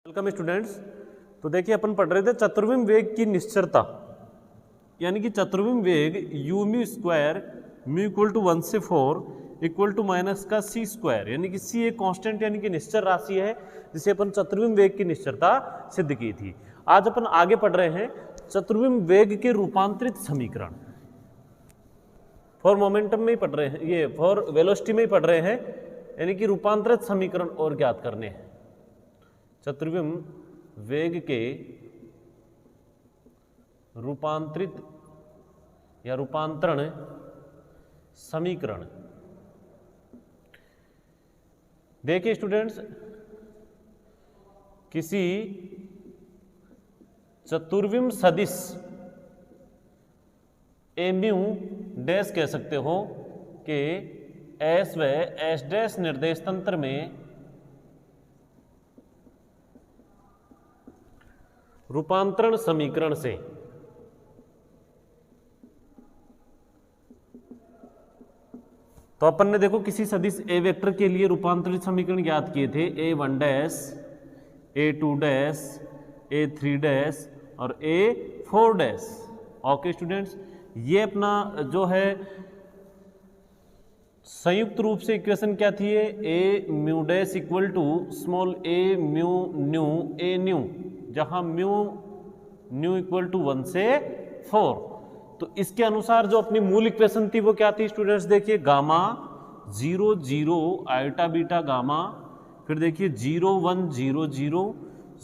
Welcome students. तो देखिए अपन पढ़ रहे थे चतुर्विम वेग की निश्चरता, यानी कि चतुर्विम वेग u mu square mu equal to 1 से 4 इक्वल टू माइनस का c स्क्वायर, यानी कि c एक कांस्टेंट यानी कि निश्चर राशि है जिसे अपन चतुर्विम वेग की निश्चरता सिद्ध की थी। आज अपन आगे पढ़ रहे हैं चतुर्विम वेग के रूपांतरित समीकरण। फॉर मोमेंटम में ही पढ़ रहे हैं, ये फॉर वेलोसिटी में ही पढ़ रहे हैं, यानी कि रूपांतरित समीकरण और ज्ञात करने हैं। चतुर्विम वेग के रूपांतरित या रूपांतरण समीकरण। देखिए स्टूडेंट्स, किसी चतुर्विम सदिश ए म्यू डैश कह सकते हो कि एस व एस डैश निर्देश तंत्र में रूपांतरण समीकरण से तो अपन ने देखो किसी सदिश ए वेक्टर के लिए रूपांतरित समीकरण ज्ञात किए थे, a1 dash, a2 dash, a3 dash और a4 डैश। ओके स्टूडेंट्स, ये अपना जो है संयुक्त रूप से इक्वेशन क्या थी, A mu dash equal to small A mu nu A nu, जहां म्यू न्यू इक्वल टू 1 से 4। तो इसके अनुसार जो अपनी मूल इक्वेशन थी वो क्या थी स्टूडेंट्स, देखिए गामा 0 0 आइटा बीटा गामा, फिर देखिए 0 1 0 0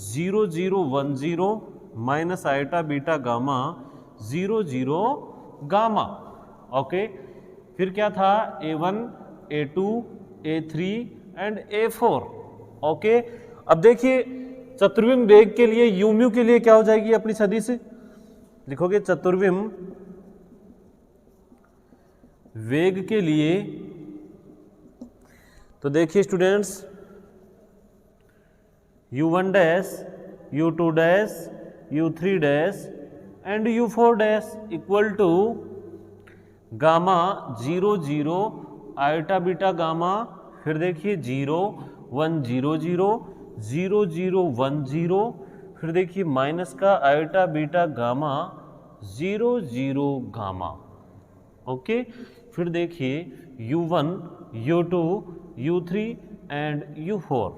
0 0 1 0 minus eta beta gamma 0 0 gamma. Okay, फिर क्या था a1 a2 a3 and a4। Okay, अब देखिए चतुर्विम वेग के लिए u म्यू के लिए क्या हो जाएगी अपनी सदिश, लिखोगे चतुर्विम वेग के लिए। तो देखिए students, u1 dash, u2 dash, u3 dash and u4 dash equal to gamma 0 0 eta beta gamma, फिर देखिए 0 1 0 0 0 0 1 0, फिर देखिए माइनस का iota beta gamma 0 0 gamma. Okay, फिर देखिए u1 u2 u3 and u4।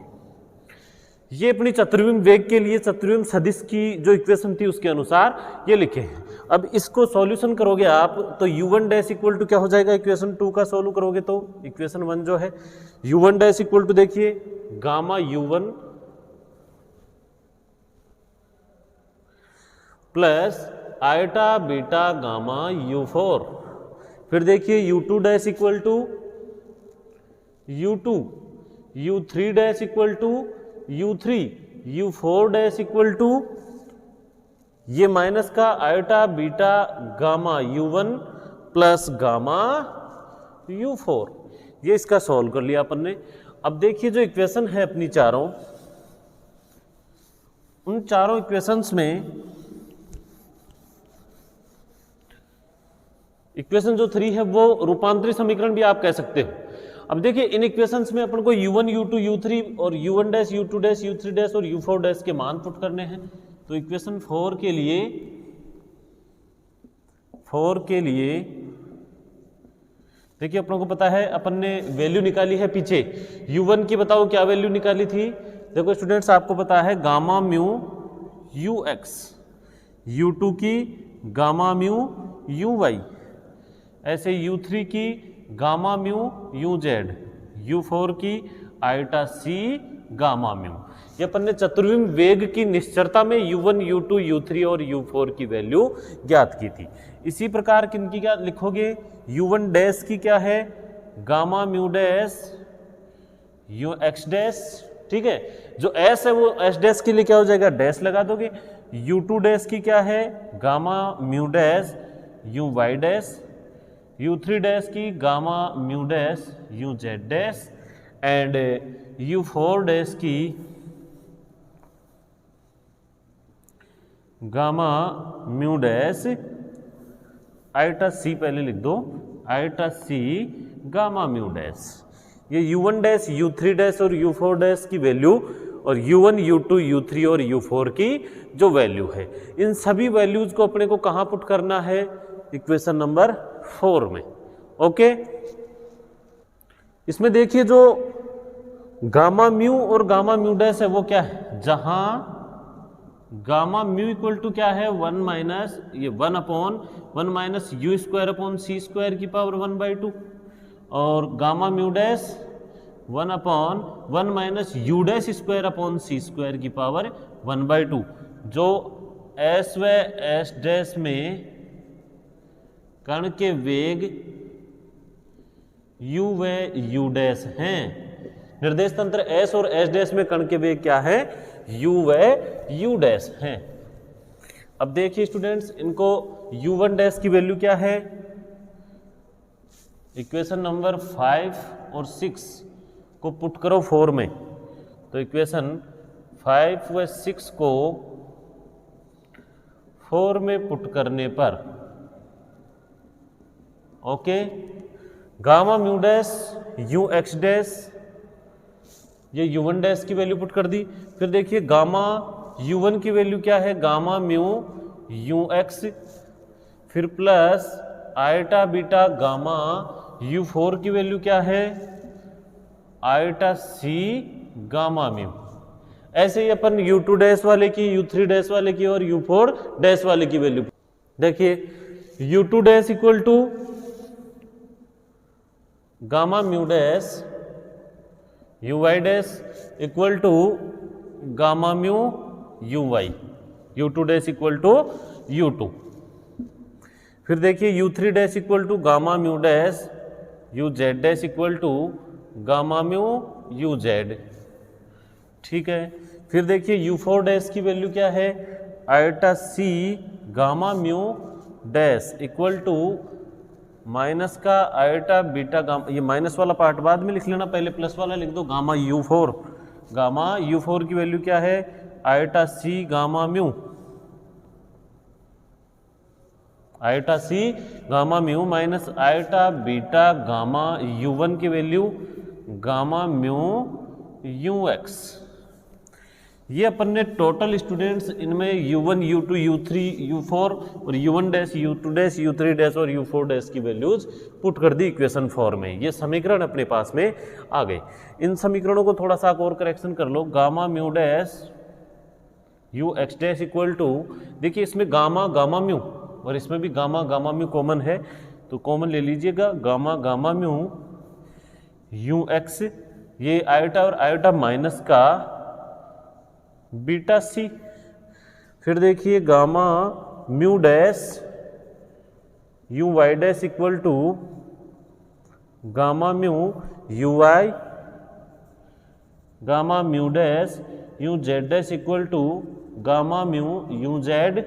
ये अपनी चतुर्विम वेग के लिए चतुर्विम सदिश की जो इक्वेशन थी उसके अनुसार ये लिखे हैं। अब इसको सॉल्यूशन करोगे आप तो u1 डैश इक्वल टू क्या हो जाएगा, इक्वेशन 2 का सॉल्व करोगे तो इक्वेशन 1 जो है u1 डैश इक्वल टू देखिए gamma u1 plus iota beta gamma u4, फिर देखिए u2 dash equal to u2, u3 dash equal to u3, u4 dash equal to ये माइनस का iota beta gamma u1 plus gamma u4। ये इसका solve कर लिया अपन ने। अब देखिए जो इक्वेशन है अपनी चारों, उन चारों इक्वेशंस में इक्वेशन जो 3 है वो रूपांतरित समीकरण भी आप कह सकते हो। अब देखिए इन इक्वेशंस में अपन को u1 u2 u3 और u1 dash u2 dash u3 dash और u4 डैश के मान पुट करने हैं। तो इक्वेशन 4 के लिए देखिए अपन को पता है, अपन ने वैल्यू निकाली है पीछे। u1 की बताओ क्या वैल्यू निकाली थी, देखो स्टूडेंट्स आपको पता है गामा म्यू ux, u2 की गामा म्यू uy, ऐसे u3 की गामा म्यू uz, u4 की आइटा c गामा म्यू। ये अपन ने चतुर्विम वेग की निश्चरता में u1 u2 u3 और u4 की वैल्यू ज्ञात की थी। इसी प्रकार किनकी क्या लिखोगे, u1 डैश की क्या है gamma mu dash ux dash, ठीक है, जो s है वो s डैश के लिए क्या हो जाएगा डैश लगा दोगे। u2 डैश की क्या है gamma mu dash uy dash, u3 dash की gamma mu dash uz dash and u4 dash की gamma mu dash iota c, पहले लिख दो iota c gamma mu dash. ये u1 डैश u3 डैश और u4 डैश की value और u1, u2, u3 और u4 की जो वैल्यू है, इन सभी वैल्यूज को अपने को कहाँ पुट करना है, इक्वेशन नंबर 4 में। ओके, इसमें देखिए जो गामा म्यू और गामा म्यू डैश है वो क्या है, जहां गामा म्यू इक्वल टू क्या है 1 माइनस ये 1/1 minus u square upon c square की पावर 1/2 और gamma mu dash 1/1 minus u dash square upon c square की पावर 1/2, जो एस व एस डैश में कण के वेग u व u डैश हैं। निर्देश तंत्र s और s डैश में कण के वेग क्या है, u व u डैश हैं। अब देखिए स्टूडेंट्स, इनको u1 डैश की वैल्यू क्या है, इक्वेशन नंबर 5 और 6 को पुट करो 4 में, तो इक्वेशन 5 व 6 को 4 में पुट करने पर okay, gamma mu dash you x dash ये u1 डैश की वैल्यू पुट कर दी। फिर देखिए गामा u1 की वैल्यू क्या है, गामा म्यू यू एक्स, फिर plus eta beta gamma u4 की वैल्यू क्या है, आयटा सी गामा म्यू। ऐसे ही अपन u2 डैश वाले की, u3 डैश वाले की और u4 डैश वाले की वैल्यू देखिए, u2 dash equal to gamma mu dash you Y dash equal to gamma mu you y, u2 dash equal to u2। फिर देखिए u3 dash equal to gamma mu dash you Z dash equal to gamma mu you z, ठीक है। फिर देखिए u4 dash की value क्या है, iota C gamma mu dash equal to minus का आयटा बीटा गामा, ये माइनस वाला पार्ट बाद में लिख लेना, पहले प्लस वाला लिख दो, गामा u4 की वैल्यू क्या है, आयटा सी गामा म्यू, आयटा सी gamma mu minus iota beta gamma u1 की value gamma mu U X. ये अपन ने टोटल स्टूडेंट्स इनमें u1, u2, u3, u4 और u1 dash, u2 dash, u3 dash और u4 डैश की वैल्यूज पुट कर the equation 4 में। ये समीकरण अपने पास में आ गए। इन समीकरणों को थोड़ा सा और करेक्शन कर लो, gamma mu dash you x dash equal to, देखिए इसमें गामा गामा म्यू और इसमें भी गामा गामा म्यू कॉमन है, तो कॉमन ले लीजिएगा, gamma gamma mu U X, ये आयोटा और आयोटा माइनस का बीटा सी। फिर देखिए gamma mu dash you Y dash equal to gamma mu you Y, gamma mu dash you Z dash equal to gamma mu you Z,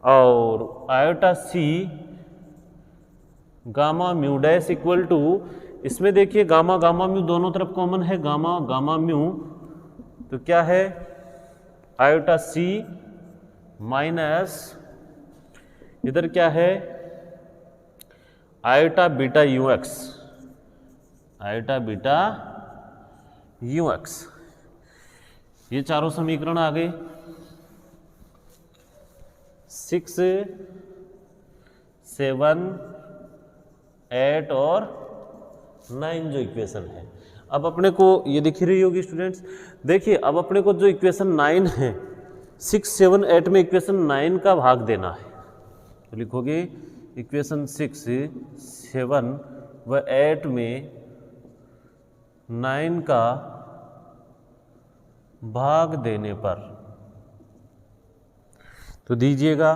और iota C gamma mu dash equal to, इसमें देखिए gamma gamma mu दोनों तरफ common है, gamma gamma mu, तो क्या है iota सी minus इधर क्या है iota beta you x, iota beta you X. ये चारों समीकरण आ गए। 6, 7, 8 और 9 जो इक्वेशन है, अब अपने को ये दिख रही होगी स्टूडेंट्स, देखिए अब अपने को जो इक्वेशन 9 है, 6, 7, 8 में इक्वेशन 9 का भाग देना है, तो लिखोगे इक्वेशन 6, 7 व 8 में 9 का भाग देने पर, तो दीजिएगा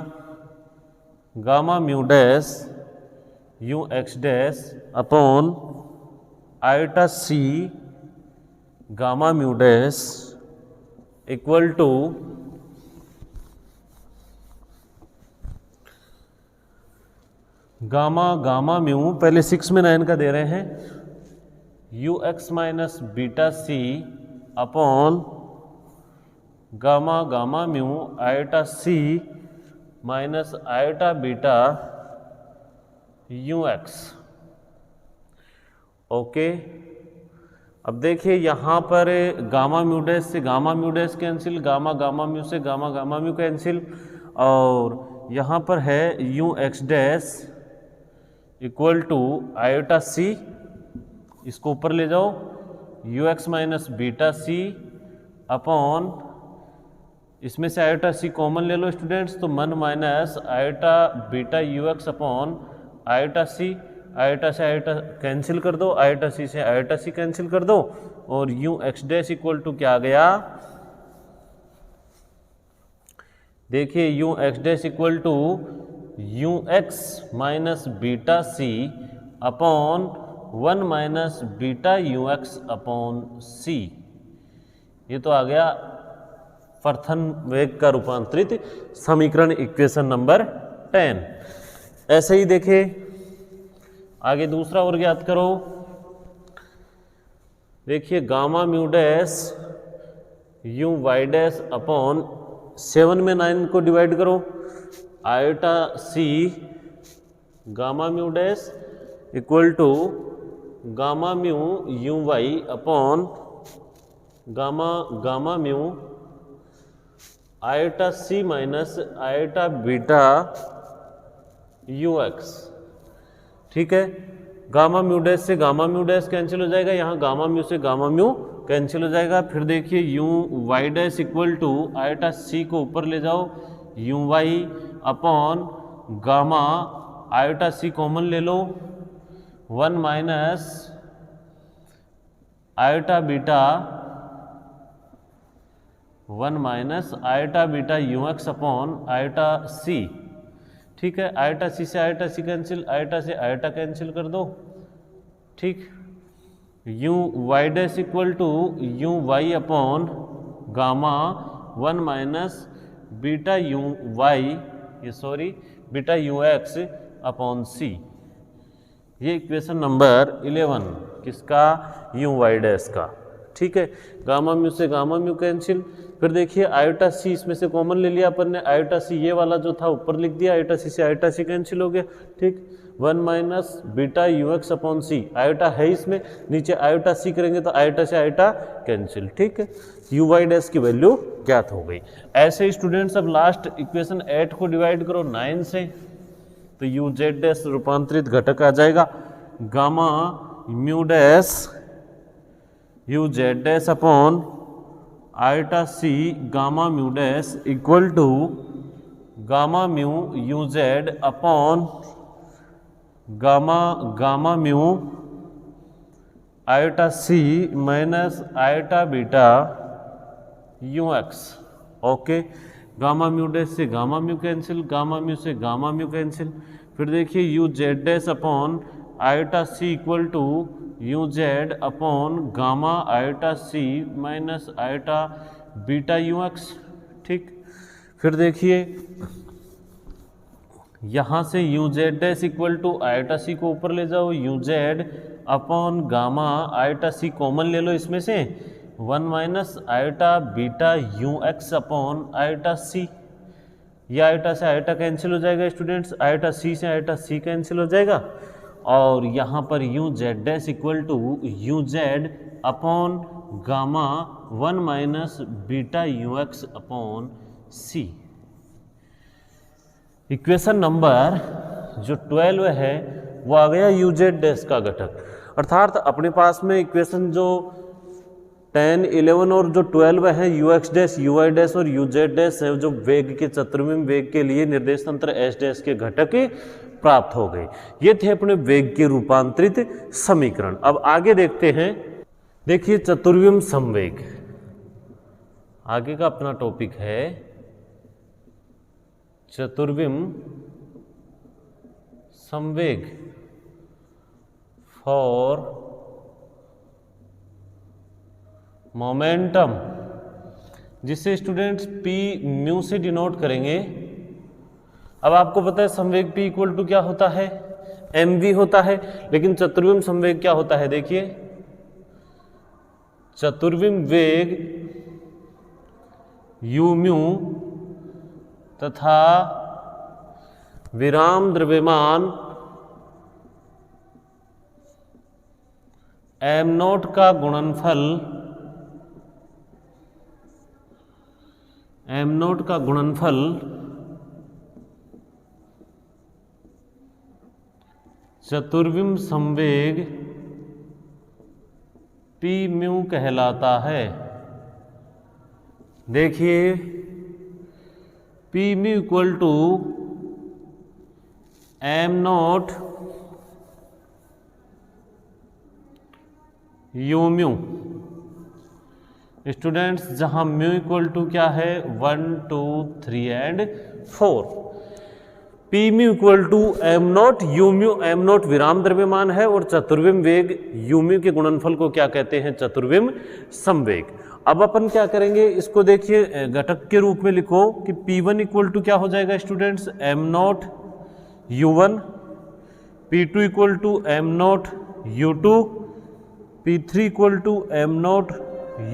gamma mu dash you x dash upon iota C gamma mu dash equal to gamma gamma mu, पहले 6 में 9 का दे रहे हैं, u x minus beta C upon gamma gamma mu iota C minus iota beta you x. Okay, अब देखिए यहाँ पर गामा म्यू डैश से gamma mu dash cancel, gamma gamma mu से गामा गामा म्यू कैंसिल, और यहाँ पर है u x dash equal to iota C, इसको ऊपर ले जाओ, यू एक्स माइनस बीटा सी अपॉन, इसमें से आयोटा सी कॉमन ले लो स्टूडेंट्स, तो 1 minus iota beta you x upon iota c, iota से आयोटा कैंसिल कर दो, आयोटा सी से आयोटा सी कैंसिल कर दो, और U x dash equal to क्या आ गया, देखिए U x dash equal to U x minus beta C upon 1 minus beta you x upon C. ये तो आ गया प्रथम वेग का रूपांतरित समीकरण, इक्वेशन नंबर 10। ऐसे ही देखिए आगे दूसरा और ज्ञात करो। देखिए gamma mu dash you Y dash upon 7 में 9 को डिवाइड करो, iota C gamma mu dash equal to gamma mu you Y upon gamma gamma mu iota C minus iota beta you X. ठीक है, गामा म्यू डैश से gamma mu dash cancel हो जाएगा, यहाँ gamma mu से gamma mu cancel हो जाएगा। फिर देखिए U Y dash equal to iota C को ऊपर ले जाओ, U Y upon gamma iota C common ले लो, 1 minus iota beta 1 minus iota beta you x upon iota C. ठीक है, आयोटा सी से आयोटा सी कैंसिल, आयोटा से आयोटा कैंसिल कर दो। ठीक, U Y dash equal to U Y upon gamma 1 minus beta U Y, ये sorry beta you x upon C. ये equation number 11 किसका, यू वाई डैश का। ठीक है, गामा म्यू से गामा म्यू कैंसिल। फिर देखिए आयोटा सी इसमें से कॉमन ले लिया अपन ने, आयोटा सी ये वाला जो था ऊपर लिख दिया, आयोटा सी से आयोटा सी कैंसिल हो गया। ठीक, 1 minus beta you x upon c, iota है इसमें, नीचे आयोटा सी करेंगे तो आयोटा से आयोटा कैंसिल। ठीक है, यू वाई डैश की वैल्यू ज्ञात हो गई। ऐसे स्टूडेंट्स अब लास्ट इक्वेशन 8 को डिवाइड करो 9 से, तो यू जेड डैश रूपांतरित घटक आ जाएगा, gamma mu dash you Z dash upon iota C gamma mu dash equal to gamma mu you Z upon gamma gamma mu iota C minus iota beta you x. Okay, gamma mu dash से gamma mu cancel, gamma mu से gamma mu cancel. फिर देखिए U Z dash upon iota C equal to you Z upon gamma iota C minus iota beta you X. ठीक, फिर देखिए यहाँ से U Z dash equal to iota C को ऊपर ले जाओ, U Z upon gamma iota C common ले लो इसमें से, 1 minus iota beta you x upon iota C. यह आयोटा से आयोटा कैंसिल हो जाएगा स्टूडेंट्स, आयोटा सी से आयोटा सी कैंसिल हो जाएगा, और यहाँ पर u Z dash equal to you Z upon gamma 1 minus beta you x upon c. Equation number जो 12 है वो आ गया यू जेड डैश का घटक। अर्थात अपने पास में इक्वेशन जो 10, 11 और जो 12 है u x dash, you Y dash और यू जेड डैश है, जो वेग के चतुर्विम वेग के लिए निर्देश तंत्र एस डैश के घटक प्राप्त हो गए। ये थे अपने वेग के रूपांतरित समीकरण। अब आगे देखते हैं, देखिए चतुर्विम संवेग आगे का अपना टॉपिक है, चतुर्विम संवेग फॉर मोमेंटम, जिसे स्टूडेंट्स पी म्यू से डिनोट करेंगे। अब आपको पता है संवेग P इक्वल टू क्या होता है, mv होता है, लेकिन चतुर्विम संवेग क्या होता है, देखिए चतुर्विम वेग u म्यू तथा विराम द्रव्यमान एम नॉट का गुणनफल, एम नॉट का गुणनफल चतुर्विम संवेग पी म्यू कहलाता है। देखिए p mu equal to m nought u mu. Students जहां म्यू इक्वल टू क्या है 1 2 3 and 4, p mu equal to m nought u mu, m nought विराम द्रव्यमान है और चतुर्विम वेग यू म्यू के गुणनफल को क्या कहते हैं, चतुर्विम संवेग। अब अपन क्या करेंगे, इसको देखिए घटक के रूप में लिखो कि P1 इक्वल टू क्या हो जाएगा students, m nought U1, P2 equal to m nought U2, P3 equal to m nought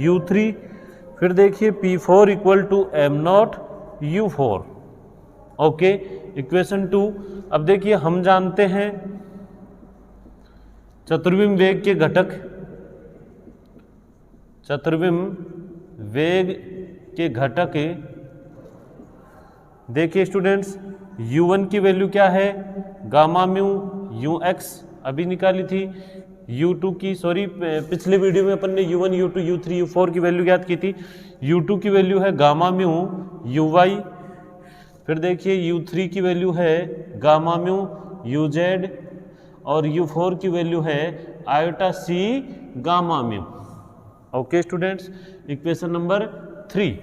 U3, फिर देखिए P4 equal to m nought U4। Okay, equation 2। अब देखिए हम जानते हैं चतुर्विम वेग के घटक, चतुर्विम वेग के घटक देखिए स्टूडेंट्स, U1 की वैल्यू क्या है, गामा म्यू UX अभी निकाली थी, U2 की, सॉरी पिछले वीडियो में अपन ने U1 U2 U3 U4 की वैल्यू ज्ञात की थी। U2 की वैल्यू है गामा म्यू UY, फिर देखिए U3 की वैल्यू है गामा म्यू UZ और U4 की वैल्यू है iota C gamma mu. Okay students, equation number 3।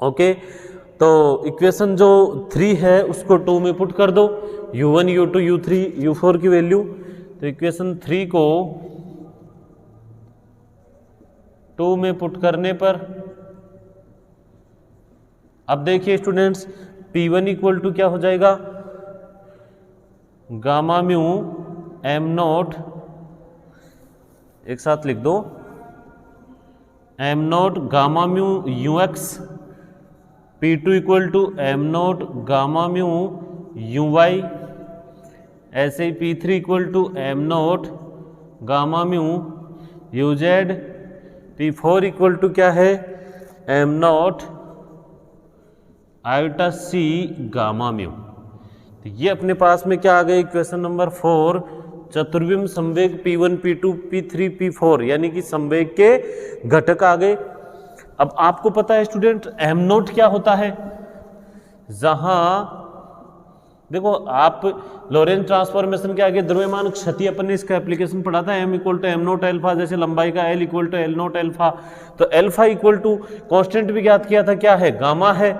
Okay, तो इक्वेशन जो 3 है उसको 2 में पुट कर दो, U1 U2 U3 U4 की वैल्यू। तो इक्वेशन 3 को 2 में पुट करने पर अब देखिए स्टूडेंट्स, P1 इक्वल टू क्या हो जाएगा, गामा म्यू एम नॉट, एक साथ लिख दो, m nought gamma mu UX, P2 equal to m nought gamma mu UY, ऐसे ही P3 equal to m nought gamma mu UZ, P4 equal to क्या है, m nought iota C gamma mu. तो ये अपने पास में क्या आ गया, इक्वेशन नंबर 4, चतुर्विम संवेग P1 P2 P3 P4 यानी कि संवेग के घटक आ गए। अब आपको पता है स्टूडेंट एम नोट क्या होता है, जहां देखो आप लॉरेंट ट्रांसफॉर्मेशन के आगे द्रव्यमान क्षति अपन ने इसका एप्लीकेशन पढ़ा था, m equal to m nought alpha, जैसे लंबाई का l equal to l nought alpha. तो एल्फा इक्वल टू कॉन्स्टेंट भी ज्ञात किया था, क्या है, गामा है।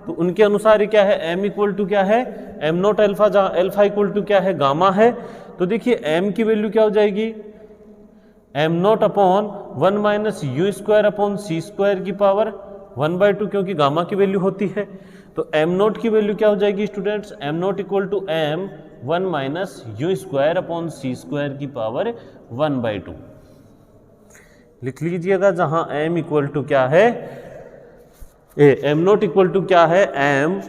तो उनके अनुसार ही क्या है, एम इक्वल टू क्या है, एम नोट एल्फा, जहां एल्फा इक्वल टू क्या है, गामा है। तो देखिए एम की वैल्यू क्या हो जाएगी, m nought upon 1 minus u square upon c square की पावर 1/2, क्योंकि गामा की वैल्यू होती है। तो एम नोट की वैल्यू क्या हो जाएगी students, m nought equal to m 1 minus u square upon c square की पावर 1/2 लिख लीजिएगा, जहां एम इक्वल टू क्या है, एम नोट इक्वल टू क्या है, m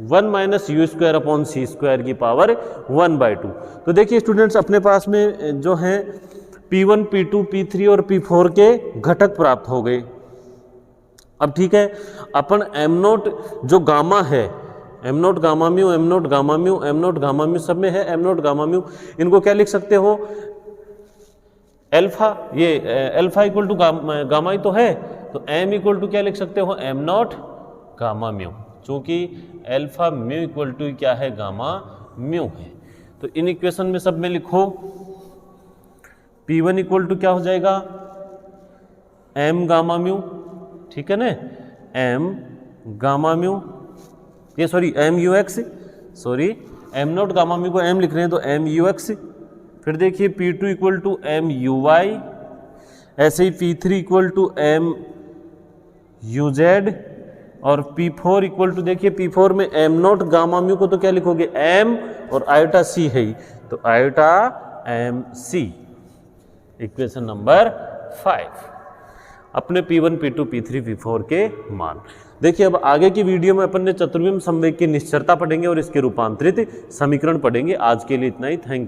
1 minus u square upon c square की पावर 1/2। तो देखिए स्टूडेंट्स अपने पास में जो है P1 P2 P3 और P4 के घटक प्राप्त हो गए। अब ठीक है, अपन एम नोट जो गामा है, m nought gamma mu, m nought gamma mu, m nought gamma mu, सब में है एम नोट गामा म्यू, इनको क्या लिख सकते हो, एल्फा, ये एल्फा इक्वल टू गामा ही तो है, तो एम इक्वल टू क्या लिख सकते हो, एम नॉट गामा म्यू, चूंकि एल्फा म्यू इक्वल टू क्या है, गामा म्यू है। तो इन इक्वेशन में सब में लिखो, P1 इक्वल टू क्या हो जाएगा, एम गामा म्यू, ठीक है ना, एम गामा म्यू, ये sorry m UX, sorry m nought gamma mu को एम लिख रहे हैं तो एम UX। फिर देखिए P2 equal to m UY, ऐसे ही P3 equal to m UZ और P4 इक्वल टू, देखिए P4 में एम नॉट गामा म्यू को तो क्या लिखोगे, एम और आयोटा C है ही, तो iota m C, equation number 5, अपने P1 P2 P3 P4 के मान। देखिए अब आगे की वीडियो में अपन ने चतुर्विम संवेग की निश्चरता पढ़ेंगे और इसके रूपांतरित समीकरण पढ़ेंगे। आज के लिए इतना ही, थैंक यू।